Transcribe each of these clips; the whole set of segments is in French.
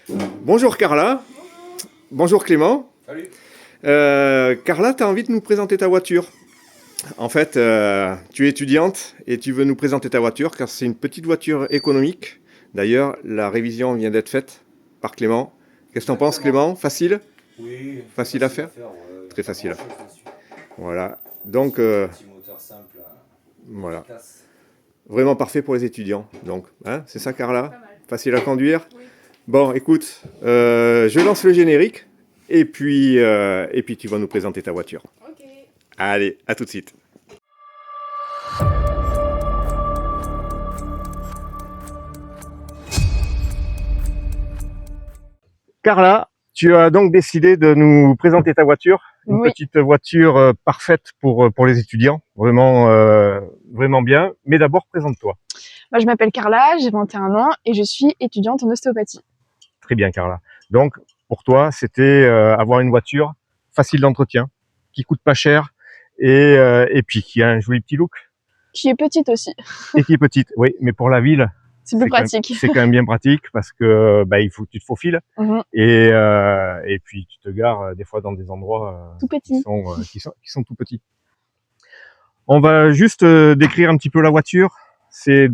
Bonjour Carla. Bonjour Clément. Salut. Carla, tu as envie de nous présenter ta voiture. En fait, tu es étudiante et tu veux nous présenter ta voiture car c'est une petite voiture économique. D'ailleurs, la révision vient d'être faite par Clément. Qu'est-ce que tu en penses, Exactement. Clément? Facile? Oui, Facile à faire? ouais, Très pas facile à faire. grand-chose dessus. Voilà. Donc, C'est un petit moteur simple, voilà. efficace. Vraiment parfait pour les étudiants. Donc, hein, c'est ça, Carla? Pas mal. Facile à conduire? Oui. Bon, écoute, je lance le générique et puis tu vas nous présenter ta voiture. Ok. Allez, à tout de suite. Carla, tu as donc décidé de nous présenter ta voiture, une Oui. petite voiture parfaite pour les étudiants, vraiment bien. Mais d'abord, présente-toi. Moi, je m'appelle Carla, j'ai 21 ans et je suis étudiante en ostéopathie. Très bien, Carla. Donc, pour toi, c'était avoir une voiture facile d'entretien, qui coûte pas cher et puis qui a un joli petit look. Qui est petite aussi. Et qui est petite, oui, mais pour la ville, C'est plus pratique. c'est quand même bien pratique parce que il faut que tu te faufiles Mhm. et puis tu te gares des fois dans des endroits Tout petit. qui sont tout petits. On va juste décrire un petit peu la voiture. C'est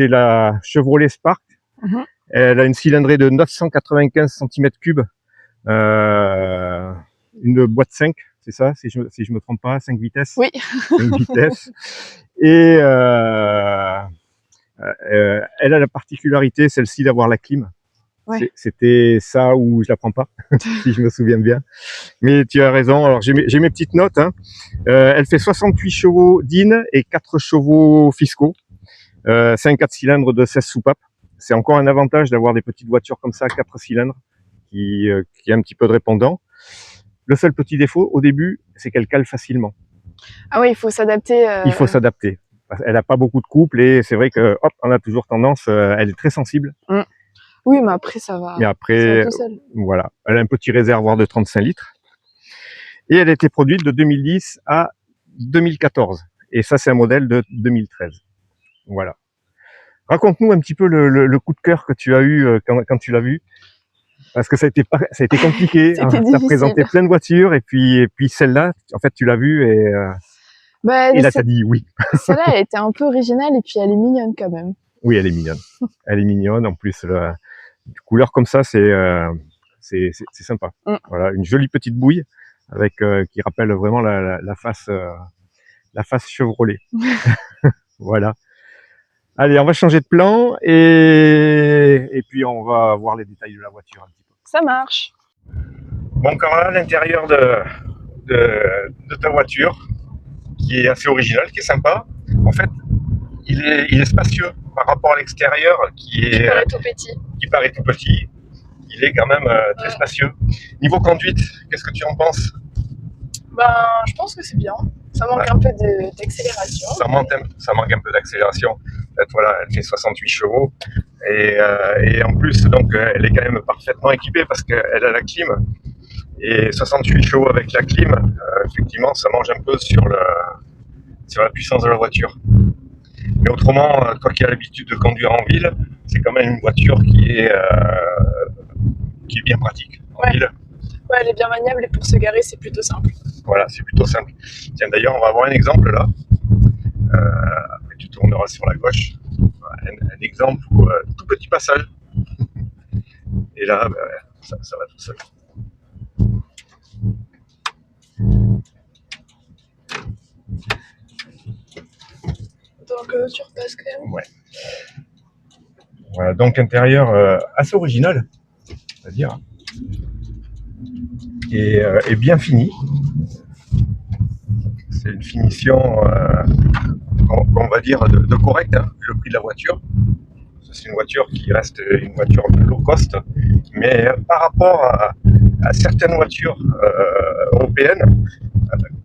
la Chevrolet Spark. Mhm. Elle a une cylindrée de 995 cm3, une boîte 5, c'est ça, si je me trompe pas, 5 vitesses. Oui. 5 vitesses. Et elle a la particularité, celle-ci, d'avoir la clim. Ouais. C'était ça où je la prends pas, si je me souviens bien. Mais tu as raison. Alors j'ai mes petites notes. Hein. Elle fait 68 chevaux d'IN et 4 chevaux fiscaux. C'est un 4 cylindres de 16 soupapes. C'est encore un avantage d'avoir des petites voitures comme ça, 4 cylindres, qui a un petit peu de répondant. Le seul petit défaut, au début, c'est qu'elle cale facilement. Ah oui, il faut s'adapter. Il faut s'adapter. Elle n'a pas beaucoup de couple et c'est vrai que, hop, on a toujours tendance, elle est très sensible. Oui, mais après, ça va. Mais Ça après, va tout seul. voilà. Elle a un petit réservoir de 35 litres. Et elle a été produite de 2010 à 2014. Et ça, c'est un modèle de 2013. Voilà. Raconte-nous un petit peu le coup de cœur que tu as eu quand tu l'as vu. Parce que ça a été compliqué. C'était Tu as difficile. présenté plein de voitures et puis celle-là, en fait, tu l'as vue Bah, et là, tu as dit oui. celle-là, elle était un peu originale et puis elle est mignonne quand même. Oui, elle est mignonne. Elle est mignonne. En plus, une couleur comme ça, c'est sympa. Voilà, une jolie petite bouille avec qui rappelle vraiment la face Chevrolet. Voilà. Allez, on va changer de plan et puis on va voir les détails de la voiture un petit peu. Ça marche. Bon, Carla, l'intérieur de ta voiture, qui est assez original, qui est sympa. En fait, il est spacieux par rapport à l'extérieur, qui paraît tout petit. paraît tout petit. Il est quand même très spacieux. Niveau conduite, qu'est-ce que tu en penses? Ben, je pense que c'est bien. Ça manque un peu d'accélération. Ça manque un peu d'accélération. En fait, voilà, elle fait 68 chevaux. Et en plus, donc, elle est quand même parfaitement équipée parce qu'elle a la clim. Et 68 chevaux avec la clim, effectivement, ça mange un peu sur la puissance de la voiture. Mais autrement, toi qui as l'habitude de conduire en ville, c'est quand même une voiture qui est bien pratique en ville. Ouais, elle est bien maniable et pour se garer, c'est plutôt simple. Voilà, c'est plutôt simple. Tiens, d'ailleurs, on va avoir un exemple là. Après, tu tourneras sur la gauche. Un exemple où tout petit passage. Et là, ça va tout seul. Donc, tu repasses quand même. Ouais. Voilà, donc intérieur assez original, c'est-à-dire, et bien fini. C'est une finition, on va dire, de correct, hein, vu le prix de la voiture. C'est une voiture qui reste une voiture de low cost, mais par rapport à certaines voitures européennes,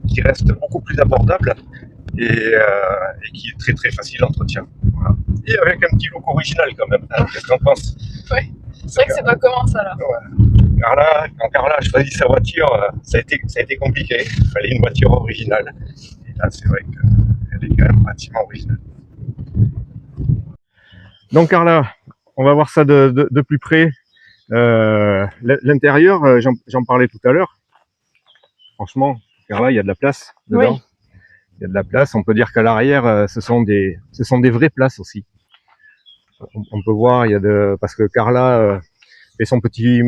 qui restent beaucoup plus abordables et qui est très très facile d'entretien. Voilà. Et avec un petit look original quand même. Hein, qu'est-ce que t'en penses? Ouais, c'est vrai que c'est pas commun ça là. Ouais. Quand Carla a choisi sa voiture, ça a été compliqué. Il fallait une voiture originale. Et là, c'est vrai qu'elle est quand même pratiquement originale. Donc Carla, on va voir ça de plus près. L'intérieur, j'en parlais tout à l'heure. Franchement, Carla, il y a de la place dedans. Oui. Il y a de la place. On peut dire qu'à l'arrière, ce sont des vraies places aussi. On peut voir, il y a parce que Carla fait son petit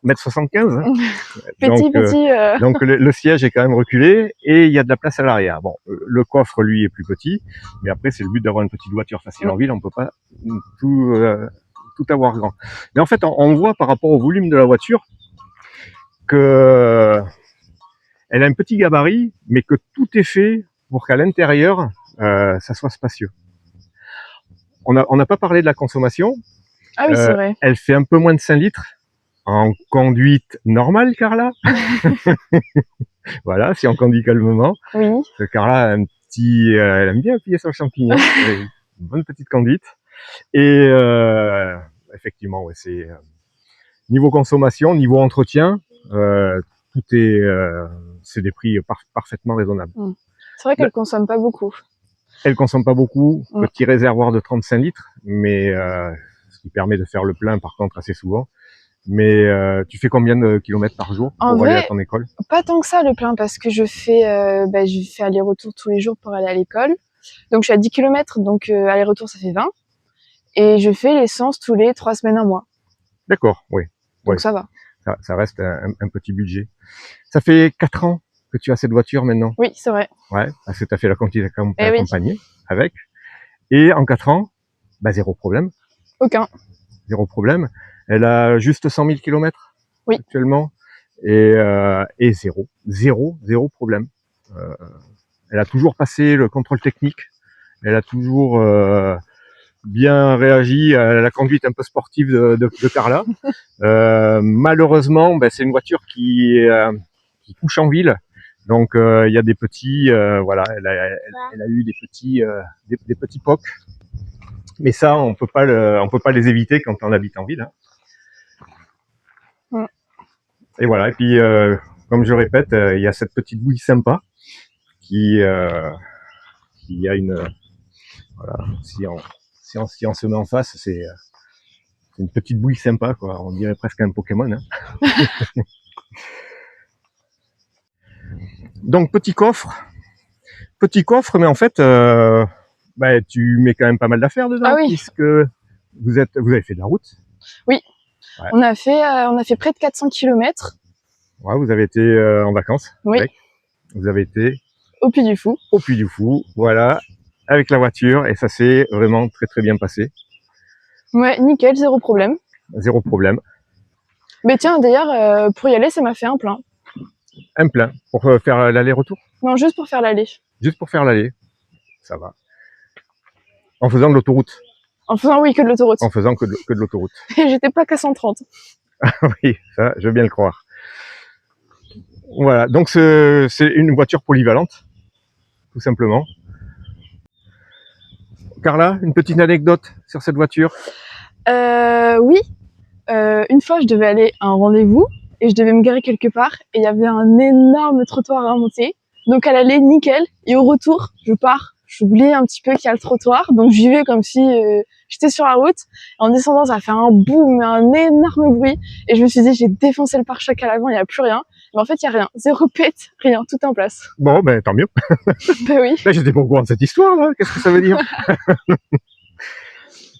1m75. Hein. Donc le siège est quand même reculé et il y a de la place à l'arrière. Bon, le coffre lui est plus petit, mais après c'est le but d'avoir une petite voiture facile en ville. On peut pas tout avoir grand. Mais en fait, on voit par rapport au volume de la voiture que elle a un petit gabarit, mais que tout est fait pour qu'à l'intérieur ça soit spacieux. On n'a pas parlé de la consommation. Ah oui, c'est vrai. Elle fait un peu moins de 5 litres en conduite normale, Carla. Voilà, si on conduit calmement. Oui. Carla a elle aime bien appuyer sur le champignon. Une bonne petite conduite. Et effectivement, ouais, c'est niveau consommation, niveau entretien, tout est, c'est des prix parfaitement raisonnables. C'est vrai qu'elle consomme pas beaucoup. Elle consomme pas beaucoup, petit réservoir de 35 litres, mais ce qui permet de faire le plein par contre assez souvent. Mais tu fais combien de kilomètres par jour pour aller à ton école? Pas tant que ça le plein, parce que je fais aller-retour tous les jours pour aller à l'école. Donc je suis à 10 km, donc aller-retour ça fait 20. Et je fais l'essence tous les 3 semaines, un mois. D'accord, oui. Donc ça va. Ça reste un petit budget. Ça fait 4 ans que tu as cette voiture maintenant? Oui, c'est vrai. Ouais, parce que tu as fait la accompagner avec. Et en 4 ans, bah, zéro problème. Aucun. Zéro problème. Elle a juste 100 000 km actuellement. Et zéro problème. Elle a toujours passé le contrôle technique. Elle a toujours bien réagi à la conduite un peu sportive de Carla. Malheureusement, c'est une voiture qui couche en ville. Donc il y a des petits, voilà, elle a eu des petits pocs. Mais ça, on peut pas les éviter quand on habite en ville. Hein. Et voilà. Et puis, comme je répète, il y a cette petite bouille sympa qui a une, voilà. Si on se met en face, c'est une petite bouille sympa, quoi. On dirait presque un Pokémon. Hein. Donc petit coffre, mais en fait, tu mets quand même pas mal d'affaires dedans, puisque vous avez fait de la route. Oui, ouais. On a fait près de 400 km. Ouais, vous avez été en vacances. Oui. Vous avez été au Puy du Fou. Au Puy du Fou, voilà, avec la voiture, et ça s'est vraiment très très bien passé. Ouais, nickel, zéro problème. Zéro problème. Mais tiens, d'ailleurs, pour y aller, ça m'a fait un plein. Un plein pour faire l'aller-retour? Non, juste pour faire l'aller. Juste pour faire l'aller, ça va. En faisant de l'autoroute? En faisant, oui, que de l'autoroute. En faisant que de l'autoroute. Et j'étais pas qu'à 130. Ah oui, ça, je veux bien le croire. Voilà, donc c'est une voiture polyvalente, tout simplement. Carla, une petite anecdote sur cette voiture? Oui. Une fois, je devais aller à un rendez-vous et je devais me garer quelque part et il y avait un énorme trottoir à remonter. Donc elle allait nickel et au retour, je pars. J'oublie un petit peu qu'il y a le trottoir, donc j'y vais comme si j'étais sur la route. En descendant, ça a fait un boum, un énorme bruit. Et je me suis dit, j'ai défoncé le pare-choc à l'avant, il n'y a plus rien. Mais en fait, il n'y a rien. Zéro pète, rien, tout en place. Bon, tant mieux. Oui. Là, j'étais pas au courant de cette histoire, là. Qu'est-ce que ça veut dire?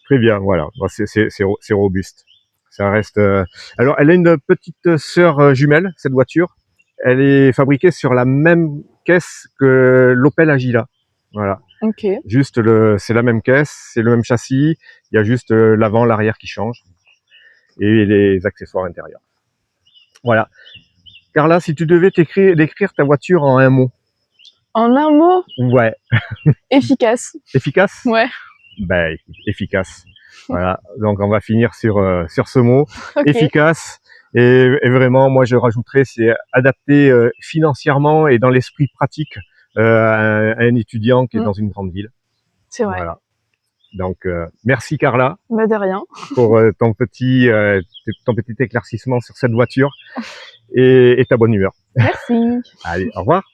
Très bien, voilà. Bon, c'est robuste. Ça reste. Alors, elle a une petite sœur jumelle, cette voiture. Elle est fabriquée sur la même caisse que l'Opel Agila. Voilà. Ok. Juste c'est la même caisse, c'est le même châssis. Il y a juste l'avant, l'arrière qui change et les accessoires intérieurs. Voilà. Carla, si tu devais décrire ta voiture en un mot. En un mot? Ouais. Efficace. Efficace? Ouais. Efficace. Voilà. Donc on va finir sur ce mot. Okay. Efficace. Et vraiment, moi je rajouterais, c'est adapté financièrement et dans l'esprit pratique à un étudiant qui est dans une grande ville. C'est vrai. Voilà. Donc merci Carla. De rien. Pour ton petit éclaircissement sur cette voiture et ta bonne humeur. Merci. Allez, au revoir.